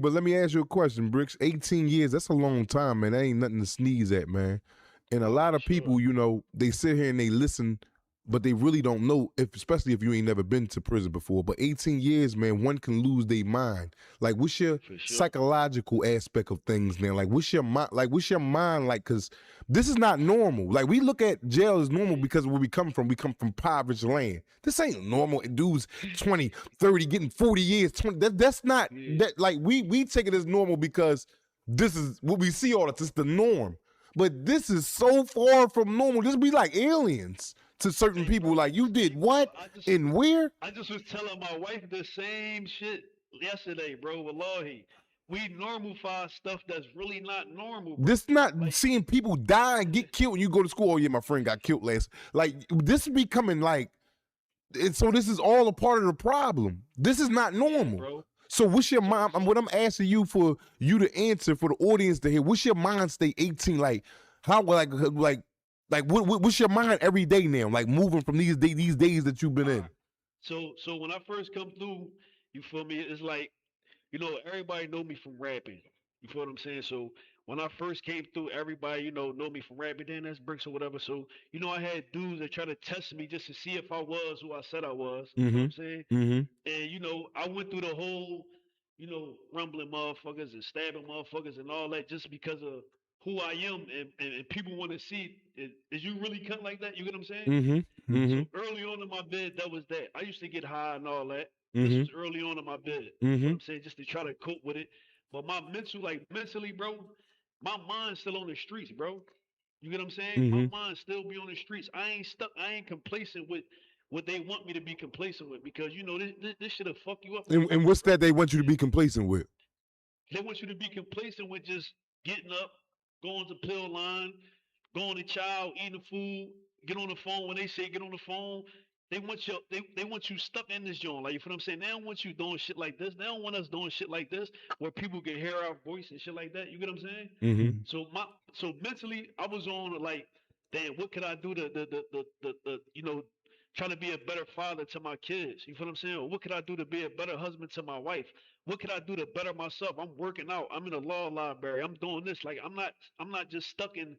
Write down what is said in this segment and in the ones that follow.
but let me ask you a question, Bricks. 18 years, that's a long time, man. That ain't nothing to sneeze at, man. And a Oh, lot for of people, sure. you know, they sit here and they listen, but they really don't know, if especially if you ain't never been to prison before. But 18 years, man, one can lose their mind. Like, what's your For sure. psychological aspect of things, man? Like, what's your mind? Like, what's your mind like? Because this is not normal. Like, we look at jail as normal because where we come from impoverished land. This ain't normal. Dudes 20, 30, getting 40 years, 20. That's not Yeah. that. Like, we take it as normal because this is what we see all the time. It's the norm. But this is so far from normal. This be like aliens to certain Hey, people. bro. Like, you Hey, did bro. what and where? I just was telling my wife the same shit yesterday, bro. Wallahi, we normalify stuff that's really not normal, bro. This not Like, seeing people die and get killed when you go to school. Oh yeah, my friend got killed last. Like, this is becoming like, and so this is all a part of the problem. This is not yeah, normal. bro. So what's your So, mind? so What I'm asking you for you to answer for the audience to hear. What's your mind state? 18, like how what's your mind every day now? Like moving from these days that you've been all in. right. So when I first come through, you feel me? It's like, everybody know me from rapping. You feel what I'm saying? So when I first came through, everybody, know me from rapping. Then that's bricks or whatever. So I had dudes that try to test me just to see if I was who I said I was. You feel what I'm saying? Mm-hmm. Mm-hmm. And I went through the whole, rumbling motherfuckers and stabbing motherfuckers and all that just because of who I am, and people want to see, is you really cut like that? You get what I'm saying? Mm-hmm. Mm-hmm. So early on in my bed, that was that. I used to get high and all that. This Mm-hmm. was early on in my bed. You feel Mm-hmm. what I'm saying? Just to try to cope with it. But my mentally, bro, my mind's still on the streets, bro. You get what I'm saying? My Mm-hmm. mind still be on the streets. I ain't stuck. I ain't complacent with what they want me to be complacent with, because this shit'll fuck you up in the And long what's run. that they want you to be complacent with? They want you to be complacent with just getting up, going to pill line, going to child, eating the food, get on the phone when they say get on the phone. They want you stuck in this joint. Like, you feel what I'm saying? They don't want you doing shit like this. They don't want us doing shit like this where people can hear our voice and shit like that. You get what I'm saying? Mm-hmm. So mentally I was on like, damn, what could I do to trying to be a better father to my kids? You feel what I'm saying? Or what could I do to be a better husband to my wife? What could I do to better myself? I'm working out. I'm in a law library. I'm doing this. Like, I'm not just stuck in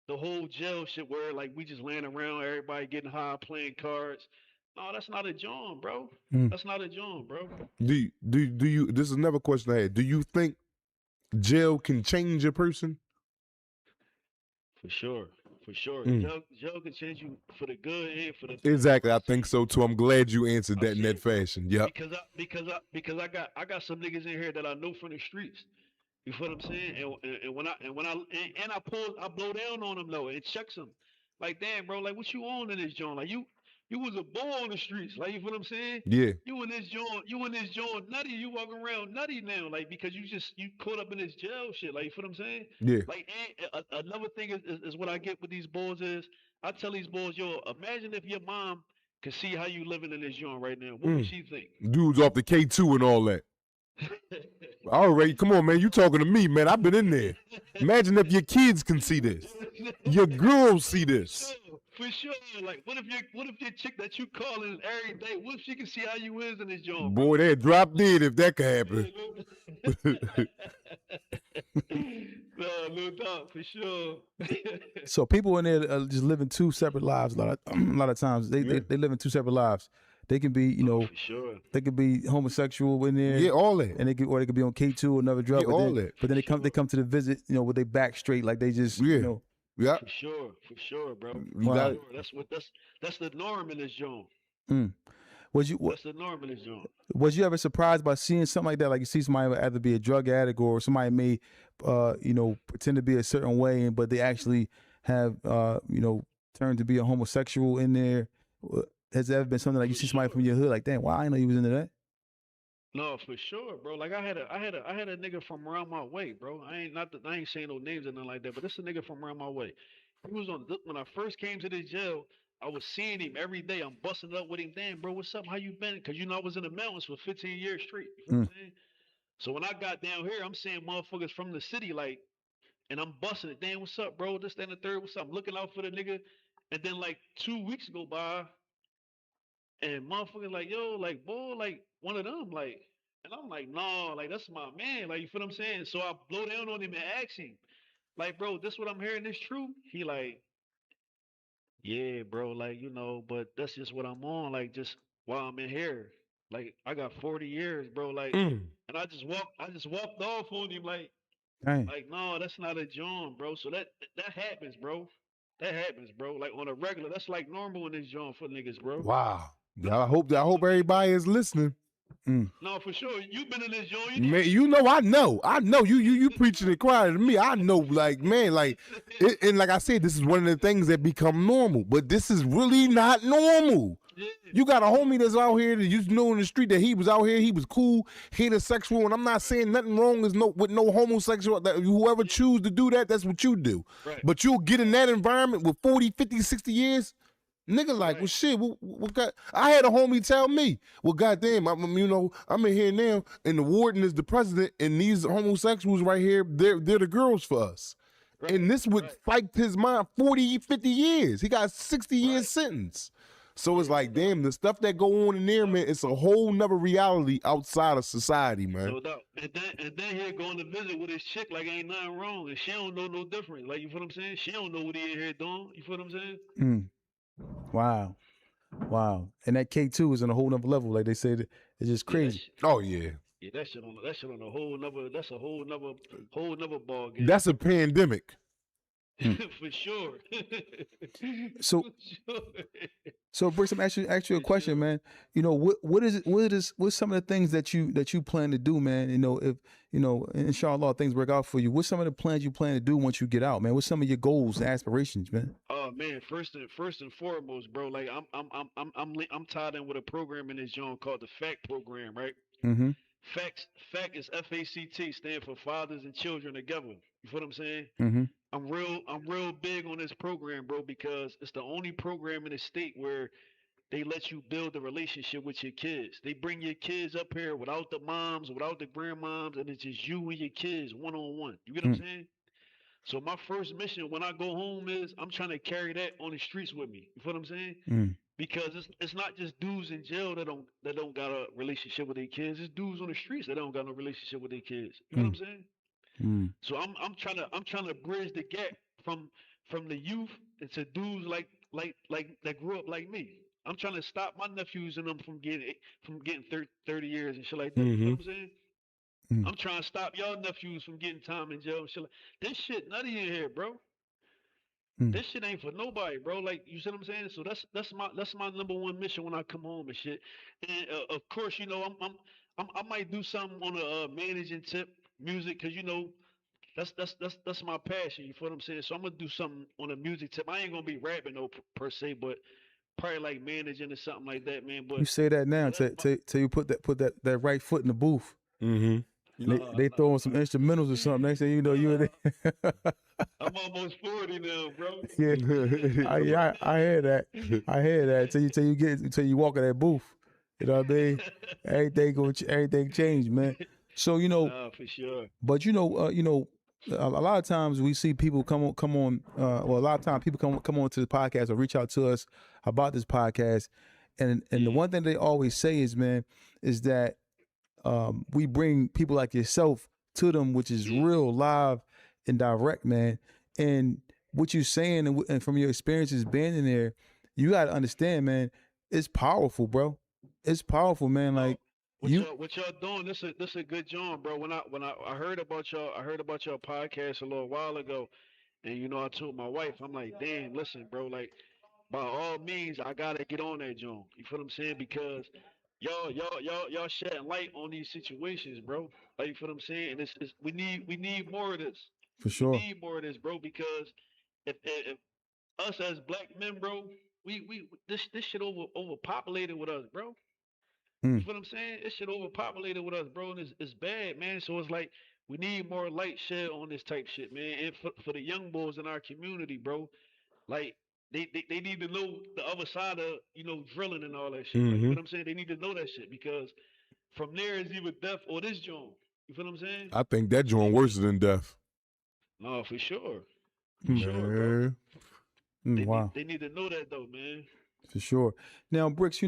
the whole jail shit where like we just laying around, everybody getting high, playing cards. No, that's not a John, bro. That's not a John, bro. Do you this is another question I had. Do you think jail can change a person? For sure. For sure. Mm. Jail can change you for the good and for the bad, Exactly. bro. I think so too. I'm glad you answered I'm that in that saying, fashion. Yep. because I got some niggas in here that I know from the streets. You feel what I'm saying? And I blow down on them though and checks them. Like, damn, bro, like what you on in this joint? Like, you was a bull on the streets. Like, you feel what I'm saying? Yeah. You in this joint nutty. You walking around nutty now, like, because you caught up in this jail shit. Like, you feel what I'm saying? Yeah. Like, and another thing is what I get with these bulls is, I tell these bulls, yo, imagine if your mom could see how you living in this joint right now. What would Mm. she think? Dudes off the K2 and all that. All right, come on, man. You talking to me, man. I've been in there. Imagine if your kids can see this. Your girls see this. For sure. Like, what if your chick that you calling every day, what if she can see how you is in this joint, bro? Boy, they'd drop dead if that could happen. No doubt, for sure. So people in there are just living two separate lives. A lot of times they live in two separate lives. They can be, for sure. they could be homosexual in there. Yeah, all that. And they could be on K2 or another drug. Yeah, but all then, that. But then they come to the visit, with their back straight, like they just, Yeah. Yeah. For sure, bro. You Wow. got For sure. That's the norm in this joint. Was you That's the norm in this joint. was you ever surprised by seeing something like that? Like you see somebody either be a drug addict or somebody may, pretend to be a certain way, but they actually have, turned to be a homosexual in there. Has there ever been something like you see somebody from your hood like, damn, wow, I didn't know he was into that? No, for sure, bro. Like, I had a nigga from around my way, bro. I ain't saying no names or nothing like that, but this a nigga from around my way. He was when I first came to this jail. I was seeing him every day. I'm busting up with him. Damn, bro, what's up? How you been? Because I was in the mountains for 15 years straight. You feel what Mm. I'm saying? So when I got down here, I'm seeing motherfuckers from the city, like, and I'm busting it. Damn, what's up, bro? This, that, and the third. What's up? I'm looking out for the nigga. And then like 2 weeks go by, and motherfuckers like, yo, like, boy, like one of them, like, And I'm like, no, like that's my man. Like, you feel what I'm saying? So I blow down on him and ask him, like, bro, this what I'm hearing is true? He like, yeah, bro, like, but that's just what I'm on, like, just while I'm in here. Like, I got 40 years, bro, like, Mm. and I just walked off on him, Dang. like, no, that's not a joint, bro. So that happens, bro. That happens, bro. Like on a regular, that's like normal in this joint for niggas, bro. Wow. Not, I hope not for me, bro. everybody is listening. Mm. No, for sure. You've been in this joint, you know Man, this you shit. know, I know you preaching and crying to me. I know, like, man, like, and like I said, this is one of the things that become normal, but this is really not normal. Yeah, You got a homie that's out here that you know in the street that he was out here, he was cool, heterosexual, and I'm not saying nothing wrong with no homosexual. That whoever choose to do that, that's what you do. right, But you'll get in that environment with 40, 50, 60 years. Nigga, like, well, right, shit. What got? I had a homie tell me, well, goddamn, I'm in here now, and the warden is the president, and these homosexuals right here, they're the girls for us. right, And this would right, fight his mind 40, 50 years. He got 60 years right. sentence. So it's like, damn, the stuff that go on in there, man, it's a whole nother reality outside of society, man. No doubt. And then here going to visit with his chick like ain't nothing wrong, and she don't know no different. Like, you feel what I'm saying? She don't know what he in here doing. You feel what I'm saying? Mm. Wow. Wow. And that K2 is on a whole nother level. Like they said, it's just Yeah, that crazy. shit. Oh yeah, Yeah, that shit on a whole nother. That's a whole nother ball game. that's a pandemic. For sure. So- For sure. So, Bricks, I'm ask you a For question, sure. man. You know, what's some of the things that you plan to do, man? You know, if inshallah things work out for you, what's some of the plans you plan to do once you get out, man? What's some of your goals, aspirations, man? Oh man, first and foremost, bro. Like I'm tied in with a program in this joint called the FACT program, right? Mm-hmm. FACT is FACT, stand for Fathers and Children Together. You feel what I'm saying? Mm-hmm. I'm real big on this program, bro, because it's the only program in the state where they let you build a relationship with your kids. They bring your kids up here without the moms, without the grandmoms, and it's just you and your kids one on one. You get what I'm saying? So my first mission when I go home is I'm trying to carry that on the streets with me. You feel what I'm saying? Mm. Because it's not just dudes in jail that don't got a relationship with their kids. It's dudes on the streets that don't got no relationship with their kids. You feel what I'm saying? Mm. So I'm trying to bridge the gap from the youth into dudes like that grew up like me. I'm trying to stop my nephews and them from getting 30 years and shit like that. You feel what I'm saying? Mm. I'm trying to stop y'all nephews from getting time in jail and shit like this shit nutty in here, bro. Mm. This shit ain't for nobody, bro. Like you see what I'm saying? So that's my number one mission when I come home and shit. And of course, I might do something on a managing tip, music, cause that's my passion. You feel what I'm saying? So I'm gonna do something on a music tip. I ain't gonna be rapping no per se, but probably like managing or something like that, man. You But say that now that's till you put that right foot in the booth. Mm-hmm. They throwing some instrumentals or something. Next thing you know, you I'm almost 40 now, bro. yeah. I hear that. I hear that. Till you walk in that booth. You know what I mean? Everything changed, man. So Nah, for sure. but a lot of times we see people come on. Well, a lot of times people come on to the podcast or reach out to us about this podcast, and the one thing they always say is, man, is that we bring people like yourself to them, which is real live and direct, man. And what you're saying and from your experiences being in there, you got to understand, man. It's powerful, bro. It's powerful, man. Like What y'all doing? This a good job, bro. When I heard about your podcast a little while ago, and I told my wife, I'm like, damn, listen, bro, like by all means, I gotta get on that joint. You feel what I'm saying? Because y'all shedding light on these situations, bro. Like you feel what I'm saying? And we need more of this. for We sure, need more of this, bro. Because if us as black men, bro, we this shit overpopulated with us, bro. You mm, feel what I'm saying? This shit overpopulated with us, bro, and it's bad, man. So it's like we need more light shed on this type shit, man. And for the young boys in our community, bro, like they need to know the other side of drilling and all that shit. Like you Mm-hmm. feel what I'm saying? They need to know that shit because from there is either death or this joint. You feel what I'm saying? I think that joint worse than death. No, for sure, bro. Man. They need wow, they need to know that though, man. for sure. Now, Bricks,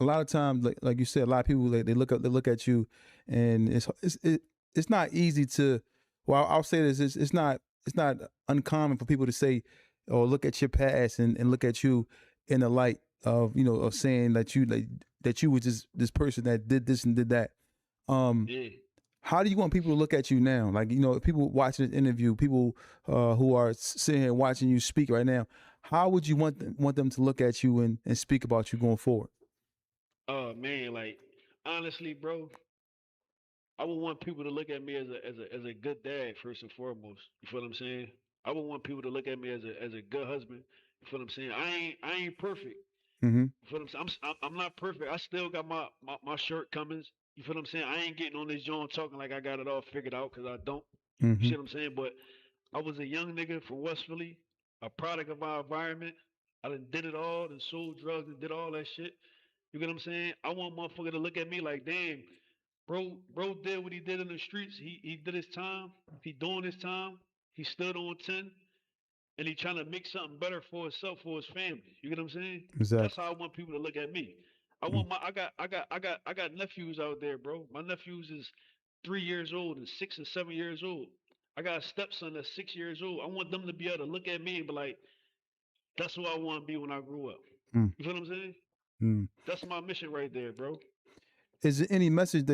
a lot of times, like you said, a lot of people they look at you, and it's not easy to. Well, I'll say this: it's not uncommon for people to say or look at your past and look at you in the light of of saying that you was this person that did this and did that. Yeah. How do you want people to look at you now? Like, if people watching this interview, people who are sitting here watching you speak right now, how would you want them to look at you and speak about you going forward? Oh man, like honestly, bro, I would want people to look at me as a good dad first and foremost. You feel what I'm saying? I would want people to look at me as a good husband. You feel what I'm saying? I ain't perfect. Mm-hmm. You feel what I'm saying? I'm not perfect. I still got my shortcomings. You feel what I'm saying? I ain't getting on this joint talking like I got it all figured out because I don't. You Mm-hmm. see what I'm saying? But I was a young nigga from West Philly, a product of my environment. I done did it all, done sold drugs and did all that shit. You get what I'm saying? I want motherfucker to look at me like, damn, bro did what he did in the streets. He did his time. He doing his time. He stood on 10 and he trying to make something better for himself, for his family. You get what I'm saying? That's Exactly. how I want people to look at me. I Mm. want I got nephews out there, bro. My nephews is 3 years old and 6 and 7 years old. I got a stepson that's 6 years old. I want them to be able to look at me and be like, that's who I want to be when I grow up. Mm. You feel what I'm saying? Mm. That's my mission right there, bro. Is there any message that